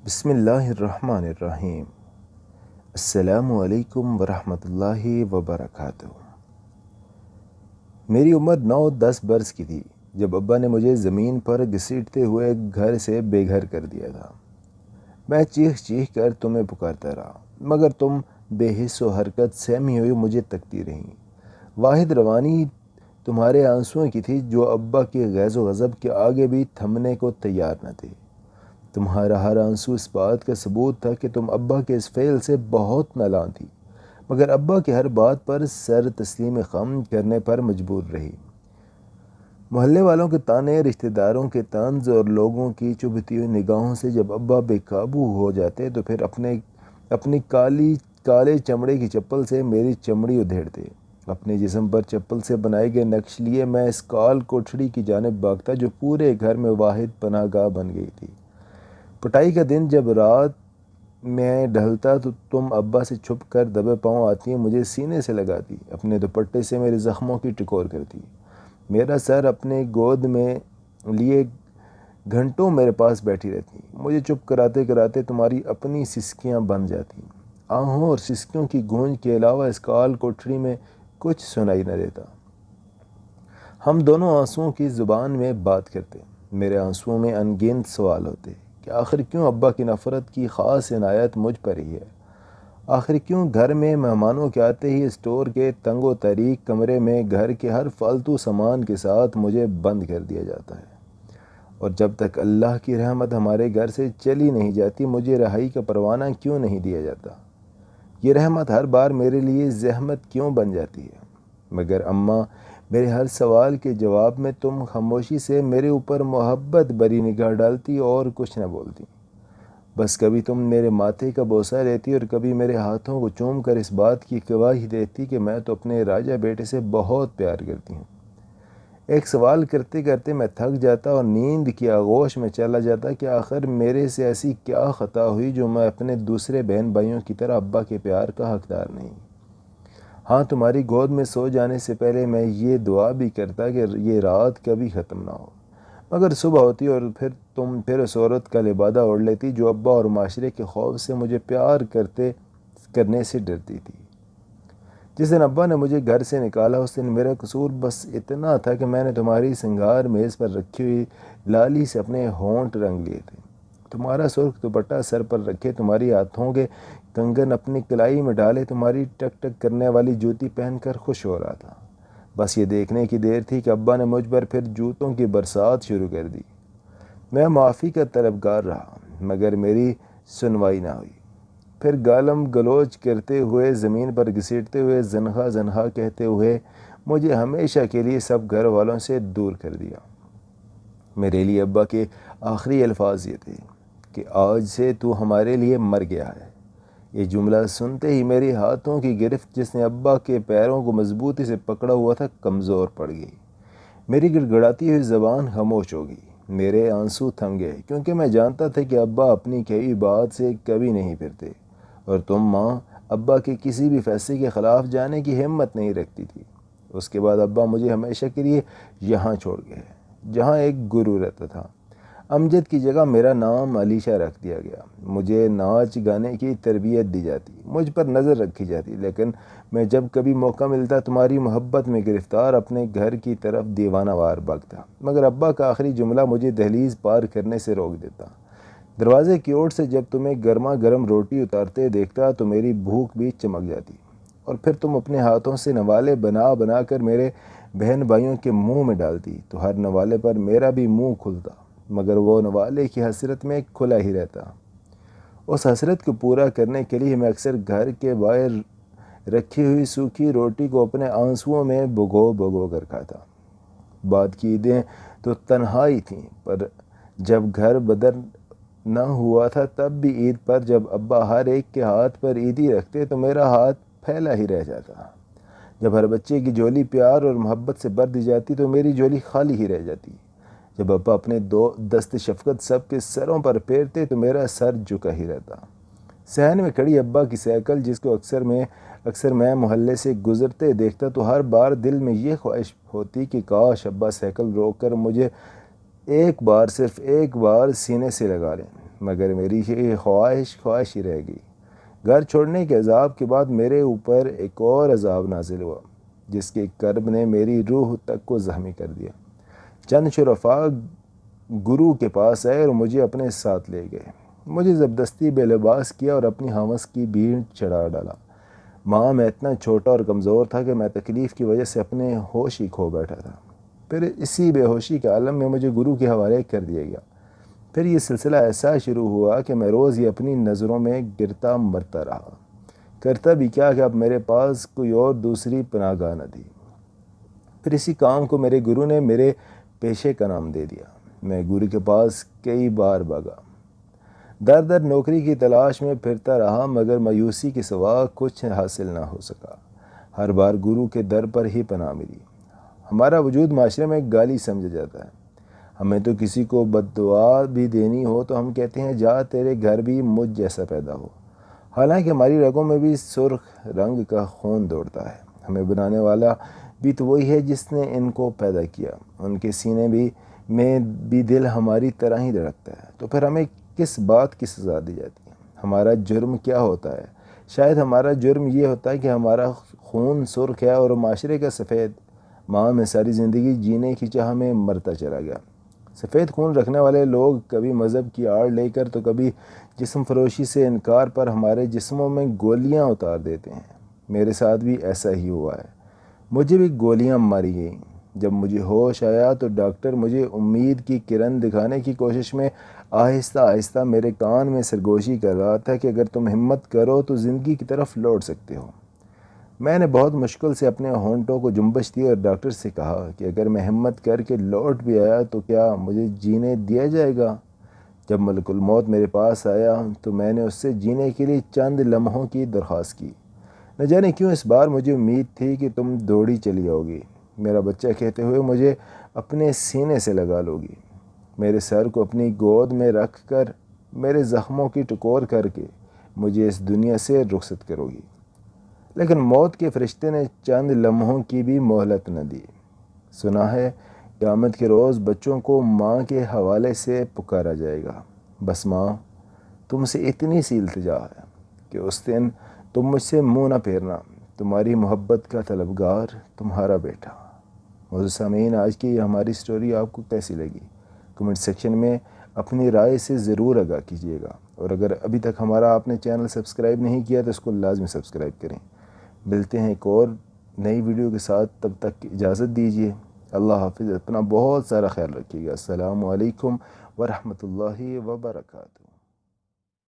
بسم اللہ الرحمن الرحیم۔ السلام علیکم ورحمۃ اللہ وبرکاتہ۔ میری عمر 9-10 برس کی تھی جب ابا نے مجھے زمین پر گھسیٹتے ہوئے گھر سے بے گھر کر دیا تھا۔ میں چیخ چیخ کر تمہیں پکارتا رہا، مگر تم بے حس و حرکت سہمی ہوئی مجھے تکتی رہیں۔ واحد روانی تمہارے آنسوؤں کی تھی جو ابا کے غیظ و غضب کے آگے بھی تھمنے کو تیار نہ تھے۔ تمہارا ہر آنسو اس بات کا ثبوت تھا کہ تم ابا کے اس فعل سے بہت نالاں تھی، مگر ابا کی ہر بات پر سر تسلیم خم کرنے پر مجبور رہی۔ محلے والوں کے تانے، رشتہ داروں کے طنز اور لوگوں کی چبھتی ہوئی نگاہوں سے جب ابا بے قابو ہو جاتے تو پھر اپنی کالے چمڑے کی چپل سے میری چمڑی ادھیڑتے۔ اپنے جسم پر چپل سے بنائے گئے نقش لیے میں اس کال کوٹھڑی کی جانب بھاگتا جو پورے گھر میں واحد پناہ گاہ بن گئی تھی۔ پٹائی کا دن جب رات میں ڈھلتا تو تم ابا سے چھپ کر دبے پاؤں آتی، مجھے سینے سے لگاتی، اپنے دوپٹے سے میرے زخموں کی ٹکور کرتی، میرا سر اپنے گود میں لیے گھنٹوں میرے پاس بیٹھی رہتی۔ مجھے چپ کراتے کراتے تمہاری اپنی سسکیاں بن جاتی۔ آہوں اور سسکیوں کی گونج کے علاوہ اس کال کوٹھڑی میں کچھ سنائی نہ دیتا۔ ہم دونوں آنسوؤں کی زبان میں بات کرتے۔ میرے آنسوؤں میں ان گنت سوال ہوتے کہ آخر کیوں ابا کی نفرت کی خاص عنایت مجھ پر ہی ہے؟ آخر کیوں گھر میں مہمانوں کے آتے ہی اسٹور کے تنگ و تاریک کمرے میں گھر کے ہر فالتو سامان کے ساتھ مجھے بند کر دیا جاتا ہے؟ اور جب تک اللہ کی رحمت ہمارے گھر سے چلی نہیں جاتی مجھے رہائی کا پروانہ کیوں نہیں دیا جاتا؟ یہ رحمت ہر بار میرے لیے زحمت کیوں بن جاتی ہے؟ مگر اماں، میرے ہر سوال کے جواب میں تم خاموشی سے میرے اوپر محبت بری نگاہ ڈالتی اور کچھ نہ بولتی۔ بس کبھی تم میرے ماتھے کا بوسہ لیتی اور کبھی میرے ہاتھوں کو چوم کر اس بات کی گواہی دیتی کہ میں تو اپنے راجہ بیٹے سے بہت پیار کرتی ہوں۔ ایک سوال کرتے کرتے میں تھک جاتا اور نیند کی آغوش میں چلا جاتا کہ آخر میرے سے ایسی کیا خطا ہوئی جو میں اپنے دوسرے بہن بھائیوں کی طرح ابا کے پیار کا حقدار نہیں۔ ہاں، تمہاری گود میں سو جانے سے پہلے میں یہ دعا بھی کرتا کہ یہ رات کبھی ختم نہ ہو، مگر صبح ہوتی اور تم پھر اس عورت کا لبادہ اوڑھ لیتی جو ابا اور معاشرے کے خوف سے مجھے پیار کرنے سے ڈرتی تھی۔ جس دن ابا نے مجھے گھر سے نکالا اس دن میرا قصور بس اتنا تھا کہ میں نے تمہاری سنگار میز پر رکھی ہوئی لالی سے اپنے ہونٹ رنگ لیے تھے، تمہارا سرخ دوپٹہ سر پر رکھے، تمہاری ہاتھوں کے کنگن اپنی کلائی میں ڈالے، تمہاری ٹک ٹک کرنے والی جوتی پہن کر خوش ہو رہا تھا۔ بس یہ دیکھنے کی دیر تھی کہ ابا نے مجھ پر پھر جوتوں کی برسات شروع کر دی۔ میں معافی کا طلبگار رہا مگر میری سنوائی نہ ہوئی۔ پھر گالم گلوچ کرتے ہوئے، زمین پر گھسیٹتے ہوئے، زنخا زنخا کہتے ہوئے مجھے ہمیشہ کے لیے سب گھر والوں سے دور کر دیا۔ میرے لیے ابا کے آخری الفاظ یہ تھے کہ آج سے تو ہمارے لیے مر گیا ہے۔ یہ جملہ سنتے ہی میرے ہاتھوں کی گرفت جس نے ابا کے پیروں کو مضبوطی سے پکڑا ہوا تھا کمزور پڑ گئی۔ میری گڑگڑاتی ہوئی زبان خاموش ہو گئی، میرے آنسو تھم گئے، کیونکہ میں جانتا تھا کہ ابا اپنی کہی بات سے کبھی نہیں پھرتے، اور تم ماں ابا کے کسی بھی فیصلے کے خلاف جانے کی ہمت نہیں رکھتی تھی۔ اس کے بعد ابا مجھے ہمیشہ کے لیے یہاں چھوڑ گئے جہاں ایک گرو رہتا تھا۔ امجد کی جگہ میرا نام علیشہ رکھ دیا گیا۔ مجھے ناچ گانے کی تربیت دی جاتی، مجھ پر نظر رکھی جاتی، لیکن میں جب کبھی موقع ملتا تمہاری محبت میں گرفتار اپنے گھر کی طرف دیوانہ وار بھاگتا، مگر ابا کا آخری جملہ مجھے دہلیز پار کرنے سے روک دیتا۔ دروازے کی اوٹ سے جب تمہیں گرما گرم روٹی اتارتے دیکھتا تو میری بھوک بھی چمک جاتی، اور پھر تم اپنے ہاتھوں سے نوالے بنا بنا کر میرے بہن بھائیوں کے منہ میں ڈالتی تو ہر نوالے پر میرا بھی منہ کھلتا، مگر وہ نوالے کی حسرت میں کھلا ہی رہتا۔ اس حسرت کو پورا کرنے کے لیے میں اکثر گھر کے باہر رکھی ہوئی سوکھی روٹی کو اپنے آنسوؤں میں بھگو بھگو کر کھاتا۔ بعد کی عیدیں تو تنہائی تھیں، پر جب گھر بدر نہ ہوا تھا تب بھی عید پر جب ابا ہر ایک کے ہاتھ پر عیدی رکھتے تو میرا ہاتھ پھیلا ہی رہ جاتا۔ جب ہر بچے کی جولی پیار اور محبت سے بھر دی جاتی تو میری جولی خالی ہی رہ جاتی۔ جب ابا اپنے دست شفقت سب کے سروں پر پھیرتے تو میرا سر جھکا ہی رہتا۔ صحن میں کھڑی ابا کی سائیکل جس کو اکثر میں محلے سے گزرتے دیکھتا تو ہر بار دل میں یہ خواہش ہوتی کہ کاش ابا سائیکل روک کر مجھے ایک بار، صرف ایک بار سینے سے لگا لیں، مگر میری یہ خواہش ہی رہ گئی۔ گھر چھوڑنے کے عذاب کے بعد میرے اوپر ایک اور عذاب نازل ہوا، جس کے کرب نے میری روح تک کو زخمی کر دیا۔ چند شرفاء گرو کے پاس آئے اور مجھے اپنے ساتھ لے گئے۔ مجھے زبردستی بے لباس کیا اور اپنی ہوس کی بھیڑ چڑھا ڈالا۔ ماں میں اتنا چھوٹا اور کمزور تھا کہ میں تکلیف کی وجہ سے اپنے ہوش ہی کھو بیٹھا تھا۔ پھر اسی بے ہوشی کے عالم میں مجھے گرو کے حوالے کر دیا گیا۔ پھر یہ سلسلہ ایسا شروع ہوا کہ میں روز یہ اپنی نظروں میں گرتا مرتا رہا۔ کرتا بھی کیا کہ اب میرے پاس کوئی اور دوسری پناہ گاہ نہ تھی۔ پھر اسی کام کو میرے گرو نے میرے پیشے کا نام دے دیا۔ میں گرو کے پاس کئی بار بھاگا، در در نوکری کی تلاش میں پھرتا رہا، مگر مایوسی کے سوا کچھ حاصل نہ ہو سکا۔ ہر بار گرو کے در پر ہی پناہ ملی۔ ہمارا وجود معاشرے میں گالی سمجھا جاتا ہے۔ ہمیں تو کسی کو بد دعا بھی دینی ہو تو ہم کہتے ہیں جا تیرے گھر بھی مجھ جیسا پیدا ہو، حالانکہ ہماری رگوں میں بھی سرخ رنگ کا خون دوڑتا ہے۔ ہمیں بنانے والا بھی تو وہی ہے جس نے ان کو پیدا کیا، ان کے سینے میں بھی دل ہماری طرح ہی دھڑکتا ہے، تو پھر ہمیں کس بات کی سزا دی جاتی ہے؟ ہمارا جرم کیا ہوتا ہے؟ شاید ہمارا جرم یہ ہوتا ہے کہ ہمارا خون سرخ ہے اور معاشرے کا سفید۔ ماں میں ساری زندگی جینے کی چاہ میں مرتا چلا گیا۔ سفید خون رکھنے والے لوگ کبھی مذہب کی آڑ لے کر تو کبھی جسم فروشی سے انکار پر ہمارے جسموں میں گولیاں اتار دیتے ہیں۔ میرے ساتھ بھی ایسا ہی ہوا ہے۔ مجھے بھی گولیاں ماری گئیں۔ جب مجھے ہوش آیا تو ڈاکٹر مجھے امید کی کرن دکھانے کی کوشش میں آہستہ آہستہ میرے کان میں سرگوشی کر رہا تھا کہ اگر تم ہمت کرو تو زندگی کی طرف لوٹ سکتے ہو۔ میں نے بہت مشکل سے اپنے ہونٹوں کو جنبش دی اور ڈاکٹر سے کہا کہ اگر میں ہمت کر کے لوٹ بھی آیا تو کیا مجھے جینے دیا جائے گا؟ جب ملک الموت میرے پاس آیا تو میں نے اس سے جینے کے لیے چند لمحوں کی درخواست کی۔ نہ جانے کیوں اس بار مجھے امید تھی کہ تم دوڑی چلی آؤ گی، میرا بچہ کہتے ہوئے مجھے اپنے سینے سے لگا لو گی، میرے سر کو اپنی گود میں رکھ کر میرے زخموں کی ٹکور کر کے مجھے اس دنیا سے رخصت کرو گی۔ لیکن موت کے فرشتے نے چند لمحوں کی بھی مہلت نہ دی۔ سنا ہے قیامت کے روز بچوں کو ماں کے حوالے سے پکارا جائے گا، بس ماں تم سے اتنی سی التجا ہے کہ اس دن تم مجھ سے منہ نہ پھیرنا، تمہاری محبت کا طلبگار تمہارا بیٹا۔ موضوع سامعین، آج کی یہ ہماری سٹوری آپ کو کیسی لگی؟ کمنٹ سیکشن میں اپنی رائے سے ضرور آگاہ کیجیے گا، اور اگر ابھی تک ہمارا آپ نے چینل سبسکرائب نہیں کیا تو اس کو لازمی سبسکرائب کریں۔ ملتے ہیں ایک اور نئی ویڈیو کے ساتھ، تب تک اجازت دیجیے۔ اللہ حافظ، اپنا بہت سارا خیال رکھیے گا۔ السلام علیکم ورحمۃ اللہ وبرکاتہ۔